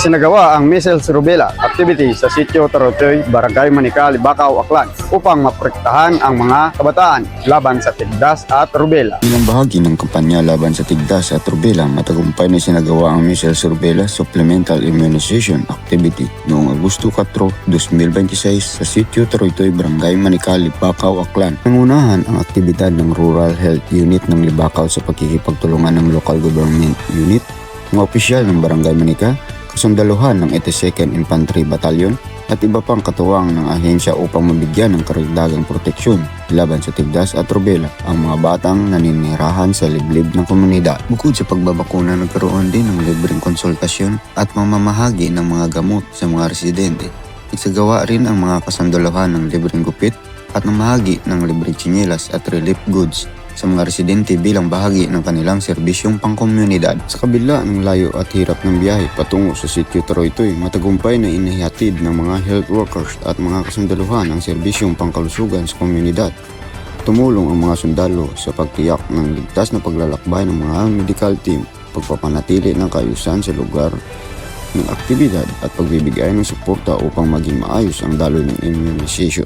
Sinagawa ang measles rubella activity sa sitio Tarotoy, Barangay Manikal, Bacau, Aklan upang maprotektahan ang mga kabataan laban sa tigdas at rubella. Bilang bahagi ng kampanya laban sa tigdas at rubella, matagumpay na sinagawa ang measles rubella supplemental immunization activity noong Agosto 4, 2026 sa sitio Tarotoy, Barangay Manikal, Bacau, Aklan. Nangunahan ang aktibidad ng Rural Health Unit ng Libacao sa pagkikipagtulungan ng Local Government Unit, mga opisyal ng Barangay Manika, kasundaluhan ng 82nd Infantry Battalion at iba pang katuwang ng ahensya upang mabigyan ng karagdagang proteksyon laban sa tigdas at rubella ang mga batang naninirahan sa liblib ng komunidad. Bukod sa pagbabakuna, nagkaroon din ng libreng konsultasyon at mamamahagi ng mga gamot sa mga residente. Nagsagawa rin ang mga kasundaluhan ng libreng gupit at namahagi ng libreng tsinelas at relief goods sa mga residente bilang bahagi ng kanilang serbisyong pangkomunidad. Sa kabila ng layo at hirap ng biyahe patungo sa sitio Taroytoy, matagumpay na inihatid ng mga health workers at mga kasundaluhan ang serbisyong pangkalusugan sa komunidad. Tumulong ang mga sundalo sa pagtiyak ng ligtas na paglalakbay ng mga medical team, pagpapanatili ng kaayusan sa lugar ng aktibidad at pagbibigay ng suporta upang maging maayos ang daloy ng immunization.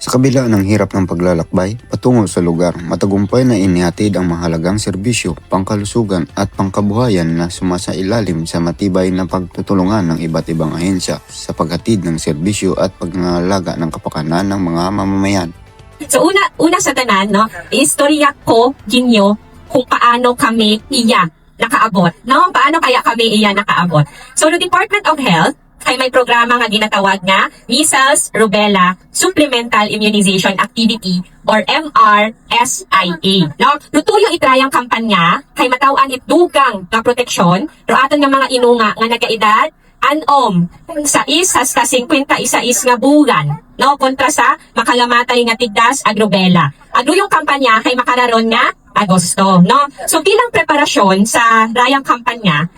Sa kabila ng hirap ng paglalakbay patungo sa lugar, matagumpay na inihatid ang mahalagang serbisyo, pangkalusugan at pangkabuhayan na sumasailalim sa matibay na pagtutulungan ng iba't ibang ahensya sa paghatid ng serbisyo at pangangalaga ng kapakanan ng mga mamamayan. So una sa tanan, no, istorya ko ginyo kung paano kami nakaabot, no? Paano kaya kami nakaabot? So the Department of Health ay may programa nga ginatawag nga Measles Rubella Supplemental Immunization Activity or MRSIA. No? Lutuyo itrayang kampanya kay matawaan itugang nga proteksyon ro aton nga mga inunga nga nagaedad anom sa hasta 51 nga bulan, no, kontra sa makalamatay nga tigdas ag rubella. Yung kampanya kay makararon nga Agosto, no? So bilang preparasyon sa rayang kampanya,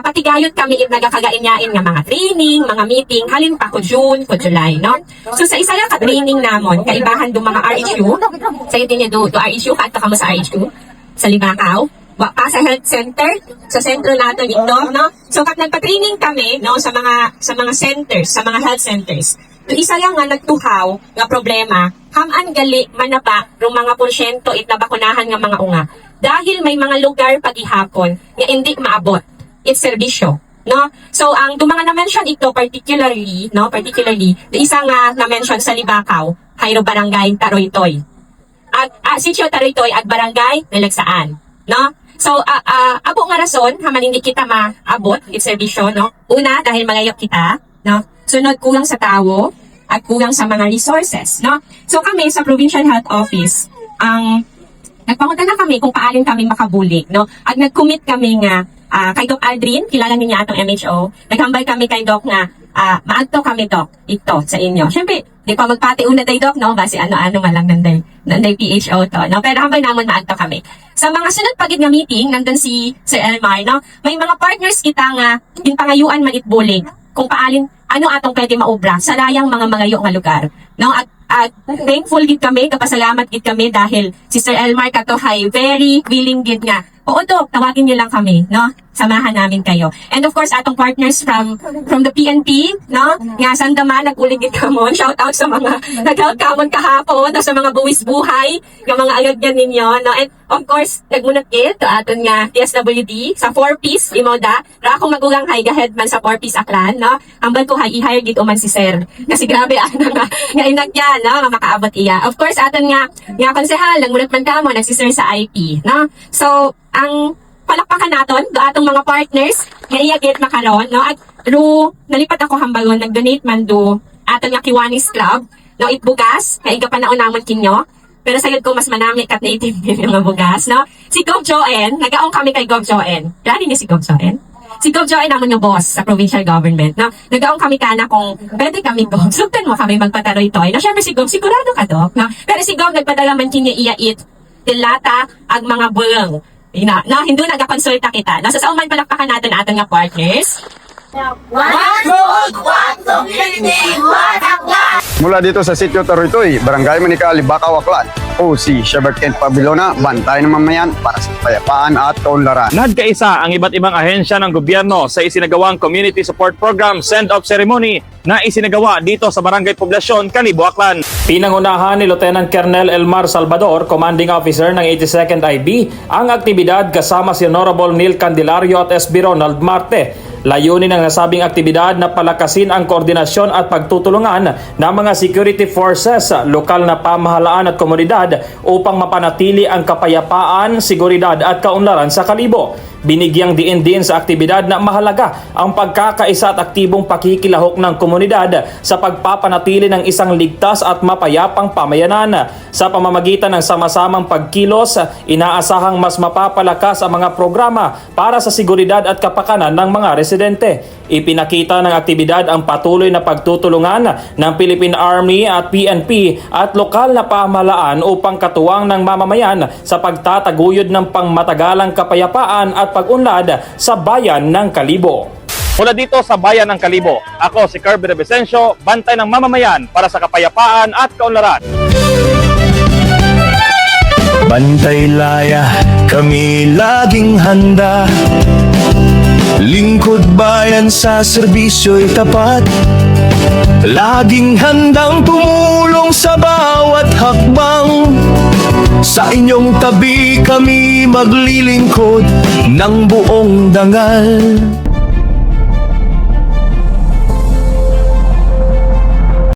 patigayon kami nagakagainyain nga mga training, mga meeting, halin pa ko June, ko July, no? So sa isa ka training namon, kaibahan do mga RHU, sa ito niya do RHU, kato ka mo sa RHU, sa Libacao, pa sa health center, sa sentro nato ito, no? So kat nagpa-training kami, no, sa mga centers, sa mga health centers. So isa lang nga nagtuhaw nga problema, haman gali manaba rong mga porsyento it nabakunahan nga mga unga. Dahil may mga lugar pagihapon nga hindi maabot it's serbisyo, no? So ang mga na-mention ito particularly, the isa nga na-mention sa Libacao, Hayro Barangay Taroytoy. Sitio Taroytoy at Barangay Nalagsaan, no? So abo nga rason haman hindi kita maabot it's serbisyo, no? Una dahil malayo kita, no? Sunod kulang sa tao at kulang sa mga resources, no? So kami sa Provincial Health Office, nagpangunta na kami kung paano kami makabuli, no? At nag-commit kami nga kay Doc Aldrin, kilala niya atong MHO. Naghambay kami kay Doc nga maadto kami Doc ito sa inyo. Syempre, di pa magpati una day Doc, no? Basi ano-ano malang nanday PHO to, no? Pero hambay namon maadto kami. Sa mga sunod pagid nga meeting, nandun si Elmar, no? May mga partners kita nga ginpangayuan man itbulig kung paalin ano atong pwede maubra sa layang mga magayo nga lugar, no? At thankful gid kami, kapasalamat gid kami dahil si Sir Elmar katohay very willing gid nga. Oo Doc, tawagin niyo lang kami, no? Samahan namin kayo. And of course, atong partners from the PNP, no? Nga sandaman, nag-uligid kamon. Shout out sa mga nag-help kamon kahapon, sa mga buwis buhay, ng mga agagyan ninyo, no? And of course, nagmunot gid to aton nga TSWD sa 4-piece, imoda. Ra akong magugang hay gahead man sa 4-piece Aklan, no? Ambal ko hay i-hire gid uman si Sir. Kasi grabe nga inagyan, no? Makaabot iya. Of course, aton nga konsehal, nagmunot man kamon, si Sir sa IP, no? So, ang palakpakan naton do atong mga partners nga iyagit makaron, no? At nalipat ako hambagon, nag-donate man do aton nga Kiwanis Club, no? Itbugas kay iga panaon namon kinyo, pero sayod ko mas manami kat native din yung bugas, no? Si Gov Joen, nagaong kami kay Gov Joen. Dali ni si Gov Joen. Si Gov Joen namon yung boss sa provincial government, no? Nagaong kami kana kung pwede kami Gov, sugtan mo kami magpataroy-toy. No, syempre si Gov sigurado ka Doc, no? Pero si Gov nagpadala man kinyo iya tilata ag mga bulong. Hindi nagakonsulta kita. Nasa sauman palakpakan natin ating nga partners. Mula dito sa Sitio Taroytoy, Barangay Manicali, Bacau, Aklan, o si Shepherd Kent Pabilona, bantay ng mamayan para sa kapayapaan at kaunlaran. Nagkaisa ang iba't ibang ahensya ng gobyerno sa isinagawang Community Support Program Send-Off Ceremony na isinagawa dito sa Barangay Poblasyon, Kalibo, Aklan. Pinangunahan ni Lieutenant Colonel Elmar Salvador, Commanding Officer ng 82nd IB, ang aktibidad kasama si Honorable Neil Candelario at SB Ronald Marte. Layunin ng nasabing aktibidad na palakasin ang koordinasyon at pagtutulungan ng mga security forces, lokal na pamahalaan at komunidad upang mapanatili ang kapayapaan, seguridad at kaunlaran sa Kalibo. Binigyang diin din sa aktibidad na mahalaga ang pagkakaisa at aktibong pakikilahok ng komunidad sa pagpapanatili ng isang ligtas at mapayapang pamayanan. Sa pamamagitan ng sama-samang pagkilos, inaasahang mas mapapalakas ang mga programa para sa seguridad at kapakanan ng mga residente. Ipinakita ng aktibidad ang patuloy na pagtutulungan ng Philippine Army at PNP at lokal na pamahalaan upang katuwang ng mamamayan sa pagtataguyod ng pangmatagalang kapayapaan at pag-unlad sa bayan ng Kalibo. Mula dito sa bayan ng Kalibo, ako si Kirby Rebesencio, bantay ng mamamayan para sa kapayapaan at kaunlaran. Bantay laya, kami laging handa. Lingkod bayan sa serbisyo'y tapat. Laging handang tumulong sa bawat hakbang. Sa inyong tabi kami maglilingkod ng buong dangal.